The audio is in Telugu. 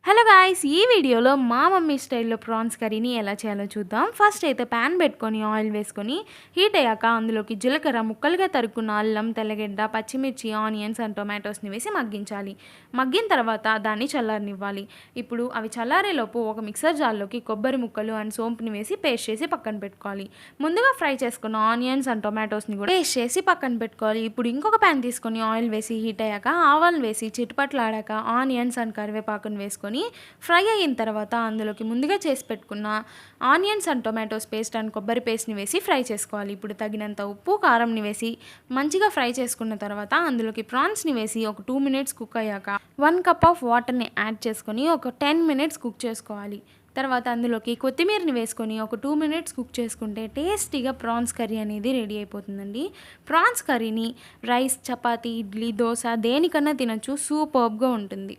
హలో గాయ్స్, ఈ వీడియోలో మా మమ్మీ స్టైల్లో ప్రాన్స్ కర్రీని ఎలా చేయాలో చూద్దాం. ఫస్ట్ అయితే ప్యాన్ పెట్టుకొని ఆయిల్ వేసుకొని హీట్ అయ్యాక అందులోకి జీలకర్ర, ముక్కలుగా తరుక్కున్న అల్లం, తెల్లగడ్డ, పచ్చిమిర్చి, ఆనియన్స్ అండ్ టొమాటోస్ని వేసి మగ్గించాలి. మగ్గిన తర్వాత దాన్ని చల్లారనివ్వాలి. ఇప్పుడు అవి చల్లారేలోపు ఒక మిక్సర్ జార్లోకి కొబ్బరి ముక్కలు అండ్ సోంపుని వేసి పేస్ట్ చేసి పక్కన పెట్టుకోవాలి. ముందుగా ఫ్రై చేసుకున్న ఆనియన్స్ అండ్ టొమాటోస్ని కూడా పేస్ట్ చేసి పక్కన పెట్టుకోవాలి. ఇప్పుడు ఇంకొక ప్యాన్ తీసుకొని ఆయిల్ వేసి హీట్ అయ్యాక ఆవాలు వేసి చిటపట్లాడాక ఆనియన్స్ అండ్ కరివేపాకుని వేసుకొని ఫ్రై అయిన తర్వాత అందులోకి ముందుగా చేసి పెట్టుకున్న onions and tomatoes paste and కొబ్బరి పేస్ట్ని వేసి ఫ్రై చేసుకోవాలి. ఇప్పుడు తగినంత ఉప్పు, కారంని వేసి మంచిగా ఫ్రై చేసుకున్న తర్వాత అందులోకి ప్రాన్స్ని వేసి ఒక 2 మినిట్స్ కుక్ అయ్యాక 1 కప్ ఆఫ్ వాటర్ని యాడ్ చేసుకొని ఒక 10 మినిట్స్ కుక్ చేసుకోవాలి. తర్వాత అందులోకి కొత్తిమీరని వేసుకొని ఒక 2 మినిట్స్ కుక్ చేసుకుంటే టేస్టీగా ప్రాన్స్ కర్రీ అనేది రెడీ అయిపోతుందండి. ప్రాన్స్ కర్రీని రైస్, చపాతీ, ఇడ్లీ, దోశ దేనికన్నా తినచ్చు. సూపర్బ్గా ఉంటుంది.